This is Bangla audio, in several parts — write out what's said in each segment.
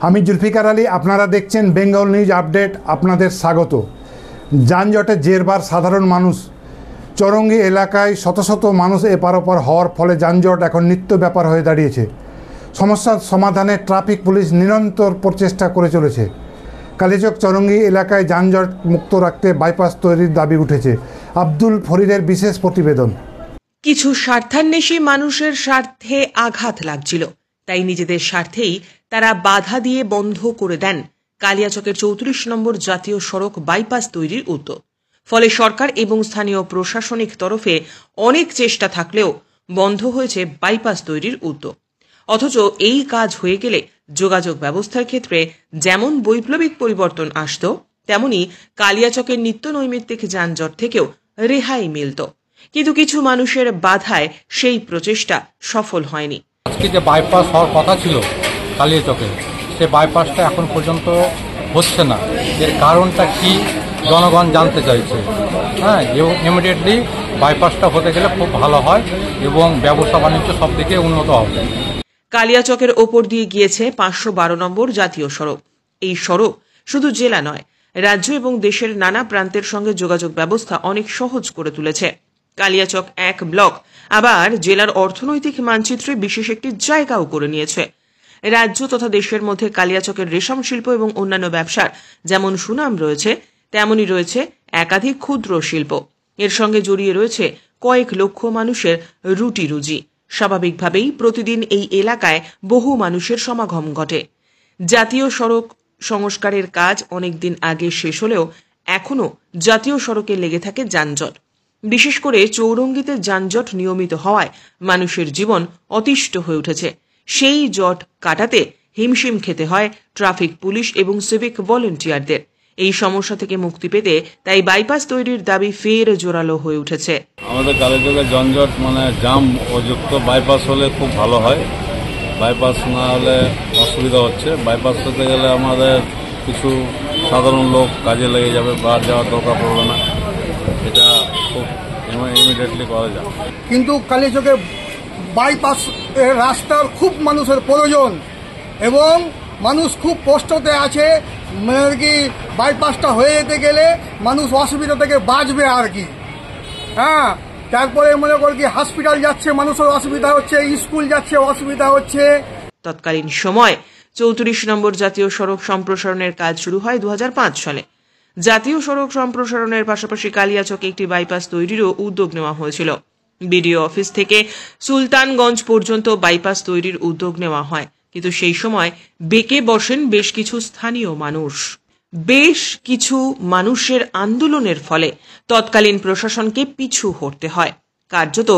আমি জুলফিকার আলী, আপনারা দেখছেন বেঙ্গল নিউজ আপডেট। আপনাদের স্বাগত। যানজটে জেরবার সাধারণ মানুষ। চৌরঙ্গী এলাকায় শত শত মানুষ এপার ওপার হওয়ার ফলে যানজট এখন নিত্য ব্যাপার হয়ে দাঁড়িয়েছে। সমস্যার সমাধানে ট্রাফিক পুলিশ নিরন্তর প্রচেষ্টা করে চলেছে। কালিয়াচক চৌরঙ্গী এলাকায় যানজট মুক্ত রাখতে বাইপাস তৈরির দাবি উঠেছে। আব্দুল ফরিদের বিশেষ প্রতিবেদন। কিছু স্বার্থান্বেষী মানুষের স্বার্থে আঘাত লাগছিল, তাই নিজেদের স্বার্থেই তারা বাধা দিয়ে বন্ধ করে দেন কালিয়াচকের 34 নম্বর জাতীয় সড়ক বাইপাস তৈরির উদ্যোগ। ফলে সরকার এবং স্থানীয় প্রশাসনিক তরফে অনেক চেষ্টা থাকলেও বন্ধ হয়েছে বাইপাস তৈরির উদ্যোগ। অথচ এই কাজ হয়ে গেলে যোগাযোগ ব্যবস্থার ক্ষেত্রে যেমন বৈপ্লবিক পরিবর্তন আসত, তেমনি কালিয়াচকের নিত্য নৈমিত্তিক যানজট থেকেও রেহাই মিলত। কিন্তু কিছু মানুষের বাধায় সেই প্রচেষ্টা সফল হয়নি। আজকে যে বাইপাস হওয়ার কথা ছিল কালিয়াচকে, সে বাইপাসটা এখন পর্যন্ত হচ্ছে না। এর কারণটা কি জনগণ জানতে চাইছে। এবং ইমিডিয়েটলি বাইপাসটা হতে গেলে খুব ভালো হয় এবং ব্যবসা বাণিজ্য সব দিকে উন্নত হবে। কালিয়াচকের ওপর দিয়ে গিয়েছে 512 নম্বর জাতীয় সড়ক। এই সড়ক শুধু জেলা নয়, রাজ্য এবং দেশের নানা প্রান্তের সঙ্গে যোগাযোগ ব্যবস্থা অনেক সহজ করে তুলেছে। কালিয়াচক এক ব্লক আবার জেলার অর্থনৈতিক মানচিত্রে বিশেষ একটি জায়গাও করে নিয়েছে। রাজ্য তথা দেশের মধ্যে কালিয়াচকের রেশম শিল্প এবং অন্যান্য ব্যবসার যেমন সুনাম রয়েছে, তেমনই রয়েছে একাধিক ক্ষুদ্র শিল্প। এর সঙ্গে জড়িয়ে রয়েছে কয়েক লক্ষ মানুষের রুটি রুজি। স্বাভাবিকভাবেই প্রতিদিন এই এলাকায় বহু মানুষের সমাগম ঘটে। জাতীয় সড়ক সংস্কারের কাজ অনেকদিন আগে শেষ হলেও এখনও জাতীয় সড়কে লেগে থাকে যানজট। বিশেষ করে চৌরঙ্গীতে যানজট নিয়মিত হওয়ায় মানুষের জীবন অতিষ্ঠ হয়ে উঠেছে। সেই জট কাটাতে হিমশিম খেতে হয় ট্রাফিক পুলিশ এবং সিভিক ভলেন্টিয়ারদের। এই সমস্যা থেকে মুক্তি পেতে তাই বাইপাস তৈরির দাবি ফের জোরালো হয়ে উঠেছে। আমাদের কালিয়াচকের যানজট জাম ও যুক্ত বাইপাস হলে খুব ভালো হয়। বাইপাস না হলে অসুবিধা হচ্ছে। বাইপাস হতে গেলে আমাদের কিছু সাধারণ লোক কাজে লেগে যাবে, বার যাওয়ার দরকার পড়বে না। এটা খুব ইমিডিয়েটলি করা যায়। কিন্তু কালিয়াচকের বাইপাস রাস্তার খুব মানুষের প্রয়োজন এবং মানুষ খুব কষ্টতে আছে। কি বাইপাসটা হয়ে যেতে গেলে মানুষ অসুবিধা থেকে বাঁচবে আর কি। তারপরে মনে করি কি হসপিটাল যাচ্ছে, মানুষের অসুবিধা হচ্ছে, স্কুল যাচ্ছে, অসুবিধা হচ্ছে। তৎকালীন সময় 34 নম্বর জাতীয় সড়ক সম্প্রসারণের কাজ শুরু হয় 2005 সালে। জাতীয় সড়ক সম্প্রসারণের পাশাপাশি কালিয়াচকে একটি বাইপাস তৈরিরও উদ্যোগ নেওয়া হয়েছিল। বিডিও অফিস থেকে সুলতানগঞ্জ পর্যন্ত বাইপাস তৈরির উদ্যোগ নেওয়া হয়, কিন্তু সেই সময় বেঁকে বসেন বেশ কিছু স্থানীয় মানুষ। বেশ কিছু মানুষের আন্দোলনের ফলে তৎকালীন প্রশাসনকে পিছু হটতে হয়। কার্যত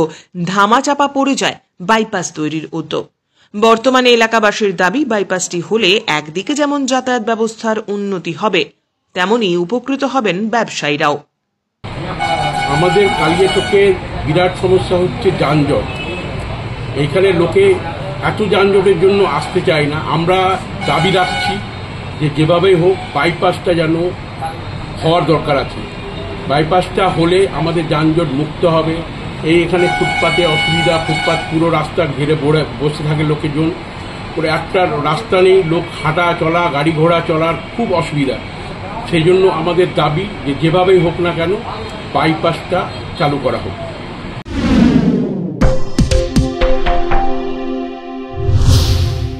ধামাচাপা পড়ে যায় বাইপাস তৈরির উদ্যোগ। বর্তমানে এলাকাবাসীর দাবি, বাইপাসটি হলে একদিকে যেমন যাতায়াত ব্যবস্থার উন্নতি হবে, তেমনি উপকৃত হবেন ব্যবসায়ীরাও। আমাদের কালিয়াচকের বিরাট সমস্যা হচ্ছে যানজট। এইখানে লোকে এত যানজটের জন্য আসতে চায় না। আমরা দাবি রাখছি যে যেভাবেই হোক বাইপাসটা যেন হওয়ার দরকার আছে। বাইপাসটা হলে আমাদের যানজট মুক্ত হবে। এখানে ফুটপাতে অসুবিধা, ফুটপাত পুরো রাস্তা ঘিরে বসে থাকে লোকজন। ওরা একটা রাস্তা নেই, লোক হাঁটা চলা, গাড়ি ঘোড়া চলার খুব অসুবিধা। সেই জন্য আমাদের দাবি যে যেভাবেই হোক না কেন বাইপাসটা চালু করা হোক।